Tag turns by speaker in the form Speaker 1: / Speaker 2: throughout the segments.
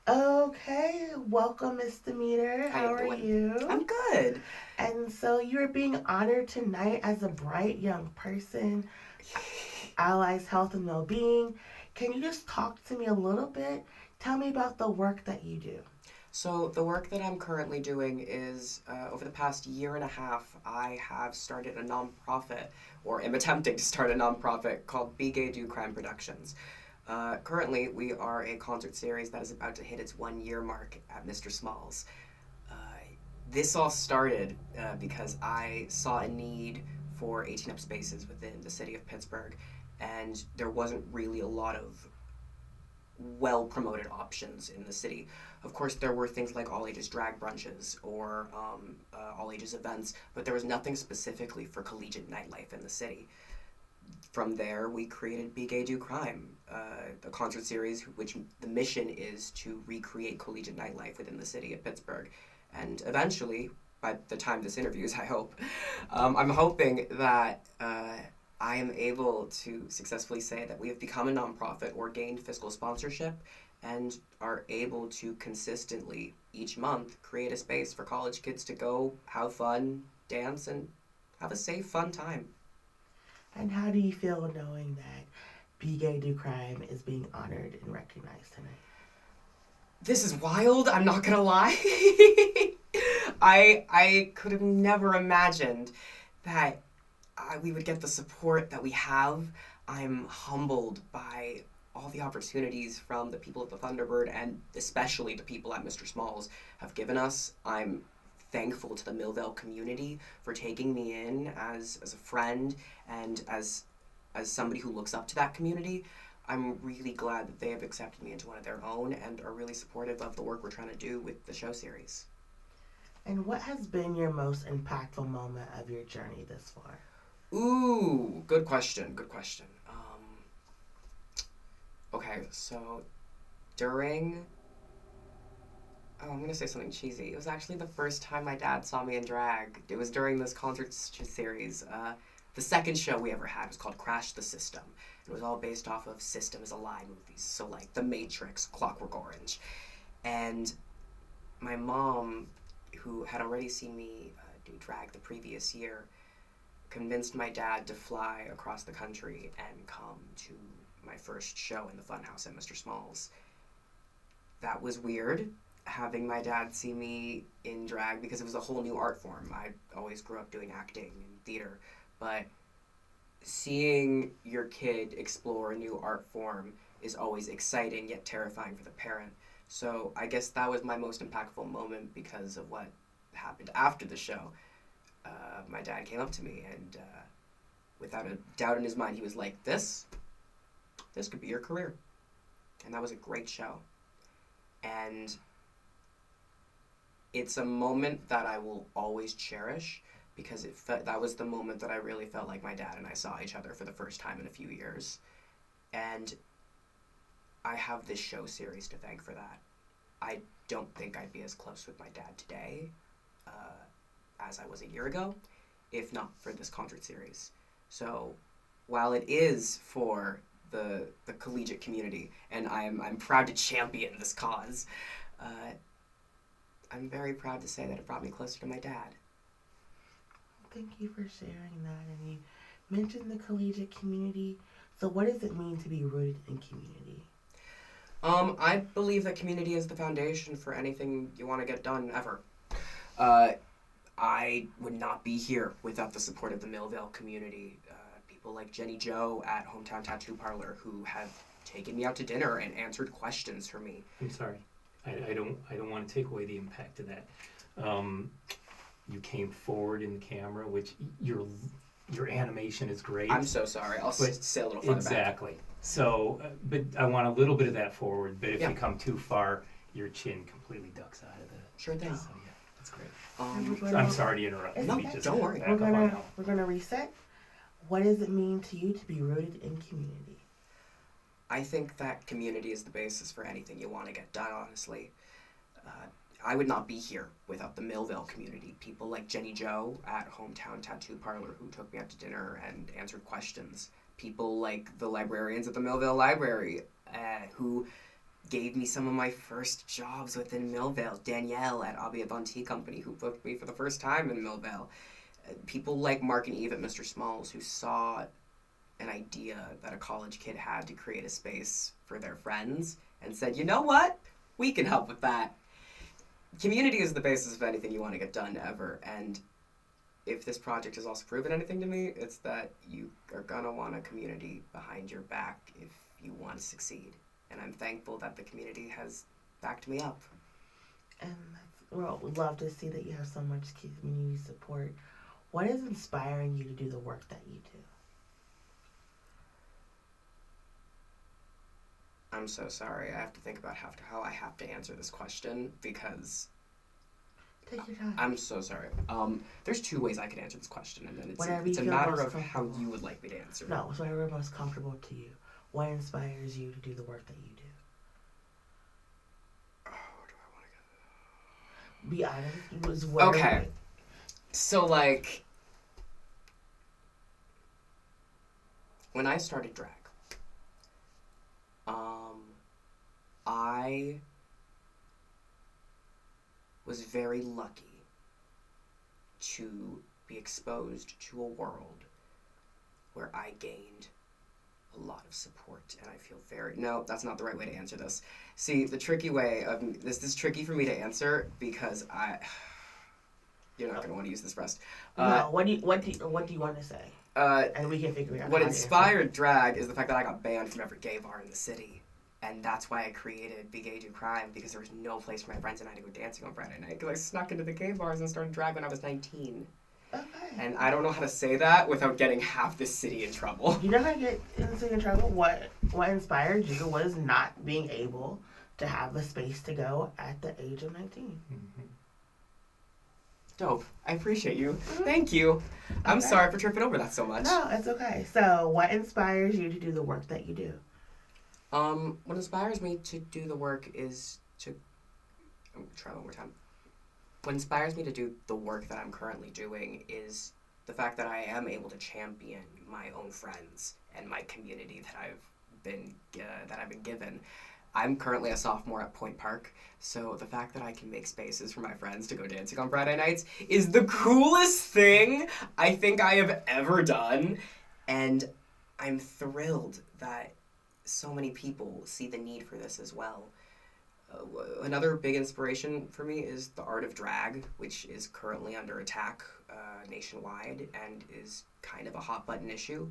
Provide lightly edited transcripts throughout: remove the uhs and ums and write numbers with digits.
Speaker 1: Okay, welcome, Miss Demeter.
Speaker 2: How
Speaker 1: How
Speaker 2: you
Speaker 1: are
Speaker 2: doing?
Speaker 1: you?
Speaker 2: I'm good.
Speaker 1: And so you're being honored tonight as a bright young person, Allies Health and Well-being. Can you just talk to me a little bit? Tell me about the work that you do.
Speaker 2: So the work that I'm currently doing is over the past year and a half, I have started a nonprofit, or am attempting to start a nonprofit called Be Gay Do Crime Productions. Currently, we are a concert series that is about to hit its 1 year mark at Mr. Smalls. Uh, this all started because I saw a need for 18 up spaces within the city of Pittsburgh, and there wasn't really a lot of well promoted options in the city. Of course, there were things like all ages drag brunches or all ages events, but there was nothing specifically for collegiate nightlife in the city. From there, we created Be Gay Do Crime, a concert series which the mission is to recreate collegiate nightlife within the city of Pittsburgh. And eventually, by the time this interview is, I hope, I'm hoping that I am able to successfully say that we have become a nonprofit or gained fiscal sponsorship and are able to consistently each month create a space for college kids to go have fun, dance, and have a safe, fun time.
Speaker 1: And how do you feel knowing that Be Gay Do Crime is being honored and recognized tonight?
Speaker 2: This is wild, I'm not gonna lie. I could have never imagined that we would get the support that we have. I'm humbled by all the opportunities from the people of the Thunderbird and especially the people at Mr. Smalls have given us. I'm thankful to the Millvale community for taking me in as a friend and as somebody who looks up to that community. I'm really glad that they have accepted me into one of their own and are really supportive of the work we're trying to do with the show series.
Speaker 1: And what has been your most impactful moment of your journey this far?
Speaker 2: Ooh, good question. Good question. Okay, so during I'm gonna say something cheesy. It was actually the first time my dad saw me in drag. It was during this concert series. The second show we ever had was called Crash the System. It was all based off of System is a Lie movies, so like The Matrix, Clockwork Orange, and my mom, who had already seen me do drag the previous year, convinced my dad to fly across the country and come to my first show in the Funhouse at Mr. Smalls. That was weird, having my dad see me in drag because it was a whole new art form. I always grew up doing acting and theater, but seeing your kid explore a new art form is always exciting yet terrifying for the parent. So I guess that was my most impactful moment because of what happened after the show. My dad came up to me and, without a doubt in his mind, he was like, "This could be your career," and that was a great show. And it's a moment that I will always cherish because that was the moment that I really felt like my dad and I saw each other for the first time in a few years. And I have this show series to thank for that. I don't think I'd be as close with my dad today uh, as I was a year ago, if not for this concert series. So while it is for the collegiate community, and I'm proud to champion this cause, uh, I'm very proud to say that it brought me closer to my dad.
Speaker 1: Thank you for sharing that. And you mentioned the collegiate community. So, what does it mean to be rooted in community?
Speaker 2: I believe that community is the foundation for anything you want to get done ever. Uh, I would not be here without the support of the Millvale community. People like Jenny Joe at Hometown Tattoo Parlor who have taken me out to dinner and answered questions for me.
Speaker 3: I'm sorry. I don't want to take away the impact of that. Um, you came forward in the camera, which your animation is great.
Speaker 2: I'm so sorry. I'll
Speaker 3: But
Speaker 2: say a little further
Speaker 3: exactly. So, but I want a little bit of that forward. But if
Speaker 2: Yeah.
Speaker 3: you come too far, your chin completely ducks out of the.
Speaker 2: back. Sure thing.
Speaker 3: So yeah, that's great.
Speaker 2: Um,
Speaker 3: I'm sorry to interrupt.
Speaker 1: It's
Speaker 3: Let me
Speaker 1: okay.
Speaker 3: just
Speaker 2: Don't worry.
Speaker 3: back
Speaker 1: We're
Speaker 3: up on
Speaker 1: gonna
Speaker 3: that.
Speaker 1: we're gonna reset. What does it mean to you to be rooted in community?
Speaker 2: I think that community is the basis for anything you want to get done, honestly. Uh, I would not be here without the Millvale community. People like Jenny Joe at Hometown Tattoo Parlor who took me out to dinner and answered questions. People like the librarians at the Millvale Library who gave me some of my first jobs within Millvale. Danielle at Abiabon Tea Company, who booked me for the first time in Millvale. People like Mark and Eve at Mr. Smalls, who saw an idea that a college kid had to create a space for their friends and said, you know what? We can help with that. Community is the basis of anything you want to get done ever. And if this project has also proven anything to me, it's that you are going to want a community behind your back if you want to succeed. And I'm thankful that the community has backed me up.
Speaker 1: And well, we'd love to see that you have so much community support. What is inspiring you to do the work that you do?
Speaker 2: I'm so sorry. I have to think about how I have to answer this question because
Speaker 1: Take your time.
Speaker 2: I'm so sorry. There's two ways I could answer this question, and then
Speaker 1: Whatever
Speaker 2: it's a
Speaker 1: you feel
Speaker 2: matter
Speaker 1: most
Speaker 2: of how
Speaker 1: comfortable.
Speaker 2: you would like me to answer.
Speaker 1: No, it's whatever most comfortable to you. What inspires you to do the work that you do?
Speaker 2: Oh, where do I want to go?
Speaker 1: Be honest. It was whatever.
Speaker 2: Okay. So, like, when I started drag, I was very lucky to be exposed to a world where I gained a lot of support, and I feel very... No, that's not the right way to answer this. See, the tricky way of... This is tricky for me to answer because you're not going to want to use this rest.
Speaker 1: No, what do you want to say? And we can figure it out.
Speaker 2: What
Speaker 1: how to answer.
Speaker 2: inspired drag is the fact that I got banned from every gay bar in the city. And that's why I created Be Gay Do Crime, because there was no place for my friends and I to go dancing on Friday night. Because I snuck into the gay bars and started drag when I was 19.
Speaker 1: Okay.
Speaker 2: And I don't know how to say that without getting half the city in trouble.
Speaker 1: You're not gonna get into trouble. What inspired you was not being able to have the space to go at the age of 19.
Speaker 3: Mhm.
Speaker 2: Dope. I appreciate you. Thank you. I'm
Speaker 1: Okay.
Speaker 2: sorry for tripping over that so much.
Speaker 1: No, it's okay. So, what inspires you to do the work that you do?
Speaker 2: What inspires me to do the work is to... I'm going to try one more time. What inspires me to do the work that I'm currently doing is the fact that I am able to champion my own friends and my community that I've been given. I'm currently a sophomore at Point Park, so the fact that I can make spaces for my friends to go dancing on Friday nights is the coolest thing I think I have ever done, and I'm thrilled that so many people see the need for this as well. Another big inspiration for me is the art of drag, which is currently under attack nationwide and is kind of a hot button issue.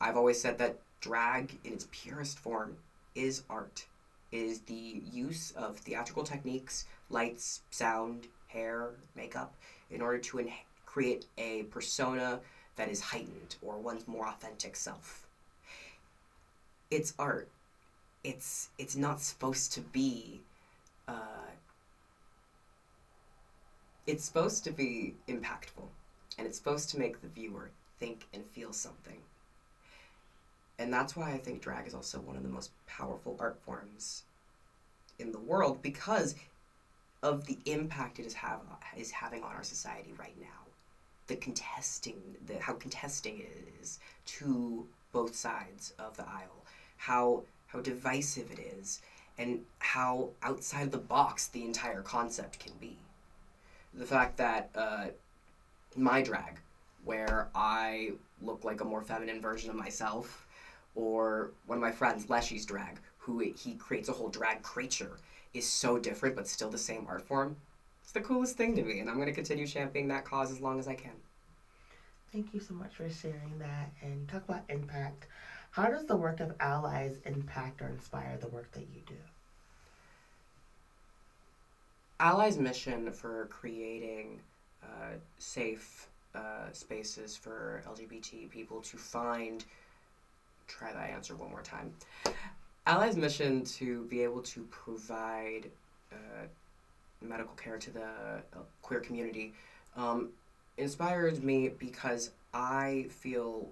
Speaker 2: I've always said that drag in its purest form is art. It is the use of theatrical techniques, lights, sound, hair, makeup, in order to create a persona that is heightened or one's more authentic self. It's art. It's not supposed to be it's supposed to be impactful, and it's supposed to make the viewer think and feel something. And that's why I think drag is also one of the most powerful art forms in the world, because of the impact it is having on our society right now. How contesting it is to both sides of the aisle, how divisive it is, and how outside the box the entire concept can be. The fact that my drag, where I look like a more feminine version of myself, or one of my friends, Leshy's drag, he creates a whole drag creature, is so different but still the same art form. It's the coolest thing to me, and I'm going to continue championing that cause as long as I can.
Speaker 1: Thank you so much for sharing that. And you talk about impact. How does the work of Allies impact or inspire the work that you do?
Speaker 2: Allies' mission for creating safe spaces for LGBT people to find... Try that answer one more time. Allies' mission to be able to provide medical care to the queer community inspires me because I feel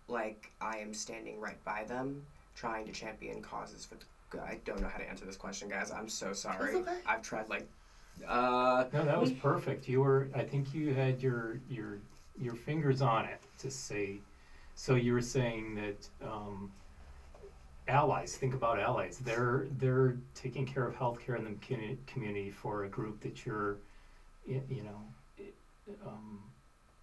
Speaker 2: like I am standing right by them, trying to champion causes for... I don't know how to answer this question, guys. I'm so sorry.
Speaker 1: It's okay.
Speaker 2: I've tried
Speaker 3: No, that was perfect. I think you had your fingers on it to say. So you were saying that allies. Think about allies. They're taking care of healthcare in the community for a group that you're, you know,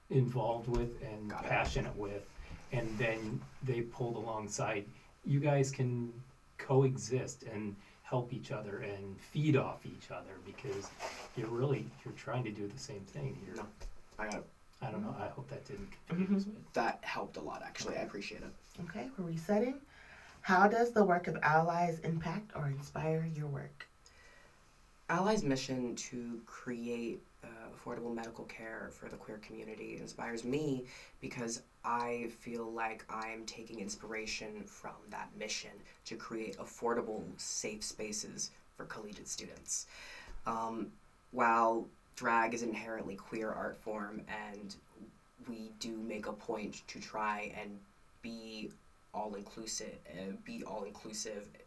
Speaker 3: involved with and
Speaker 2: Got it.
Speaker 3: passionate with, and then they pulled alongside. You guys can coexist and help each other and feed off each other because you're trying to do the same thing.
Speaker 2: No, I got it.
Speaker 3: I don't know. I hope that didn't confuse me.
Speaker 2: That helped a lot, actually. I appreciate it.
Speaker 1: Okay, we're resetting. How does the work of Allies impact or inspire your work?
Speaker 2: Ally's mission to create affordable medical care for the queer community inspires me because I feel like I'm taking inspiration from that mission to create affordable, safe spaces for collegiate students. While drag is an inherently queer art form, and we do make a point to try and be all inclusive,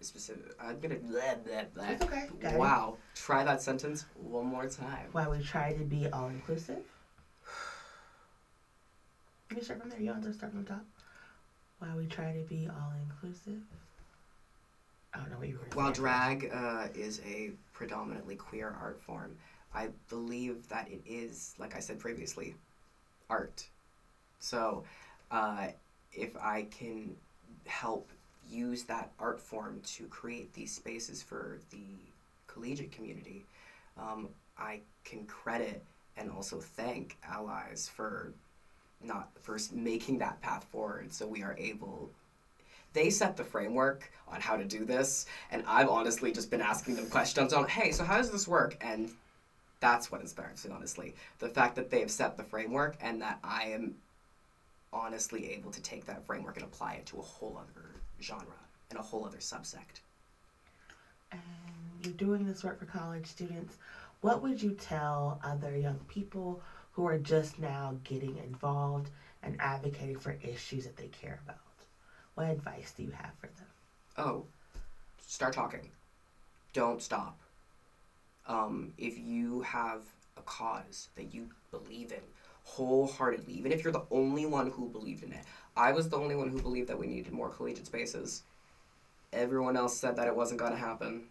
Speaker 2: specific. I'm gonna blah, blah, blah.
Speaker 1: It's okay. Got it.
Speaker 2: Wow, try that sentence one more time.
Speaker 1: While we try to be all inclusive. You can start from there. You don't have to start from the top. While we try to be all inclusive. I don't know what you were
Speaker 2: While
Speaker 1: saying.
Speaker 2: drag is a predominantly queer art form, I believe that it is, like I said previously, art. So, if I can help use that art form to create these spaces for the collegiate community, I can credit and also thank Allies for making that path forward so we are able. They set the framework on how to do this, and I've honestly just been asking them questions on, hey, so how does this work? And that's what inspires me, honestly. The fact that they have set the framework and that I am honestly able to take that framework and apply it to a whole other genre and a whole other subsect.
Speaker 1: And you're doing this work for college students. What would you tell other young people who are just now getting involved and advocating for issues that they care about? What advice do you have for them?
Speaker 2: Oh, start talking. Don't stop. If you have a cause that you believe in wholeheartedly, even if you're the only one who believed in it. I was the only one who believed that we needed more collegiate spaces. Everyone else said that it wasn't going to happen.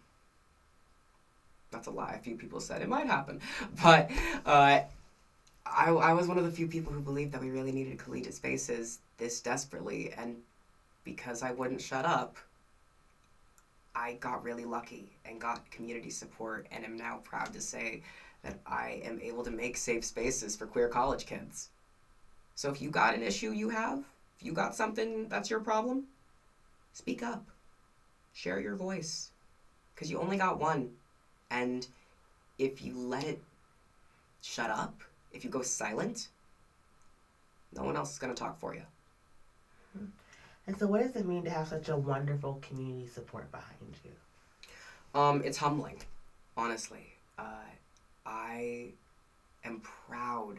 Speaker 2: That's a lie. A few people said it might happen. But I was one of the few people who believed that we really needed collegiate spaces this desperately, and because I wouldn't shut up, I got really lucky and got community support, and am now proud to say that I am able to make safe spaces for queer college kids. So if you got an issue you have, if you got something that's your problem, speak up. Share your voice. Because you only got one. And if you let it shut up, if you go silent, no one else is going to talk for you.
Speaker 1: And so what does it mean to have such a wonderful community support behind you?
Speaker 2: It's humbling, honestly. I am proud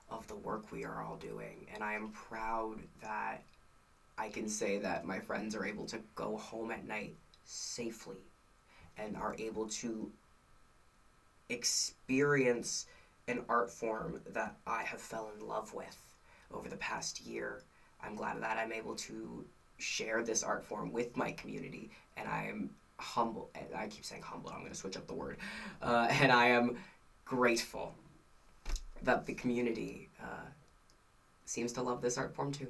Speaker 2: of the work we are all doing, and I am proud that I can say that my friends are able to go home at night safely and are able to experience an art form that I have fell in love with over the past year. I'm glad that I'm able to share this art form with my community, and I am humble. I keep saying humble, I'm going to switch up the word. And I am grateful that the community seems to love this art form too.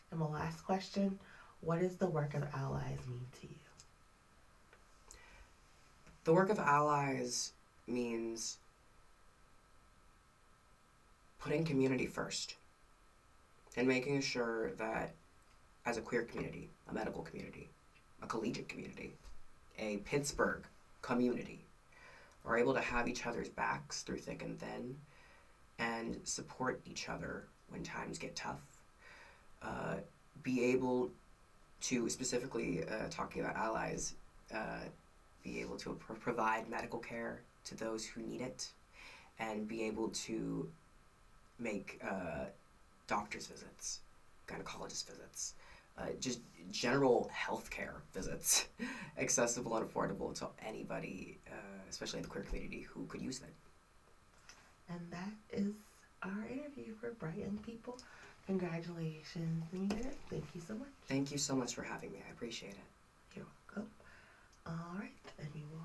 Speaker 1: And my last question, what does the work of Allies mean to you?
Speaker 2: The work of Allies means putting community first and making sure that as a queer community, a medical community, a collegiate community, a Pittsburgh community, are able to have each other's backs through thick and thin and support each other when times get tough. Be able to, specifically talking about Allies, be able to provide medical care to those who need it, and be able to make doctor's visits, gynecologist visits, just general healthcare visits accessible and affordable to anybody, especially in the queer community, who could use them.
Speaker 1: And that is our interview for Bright Young People. Congratulations, Nina. Thank you so much.
Speaker 2: Thank you so much for having me. I appreciate it.
Speaker 1: You're welcome. All right. Anyone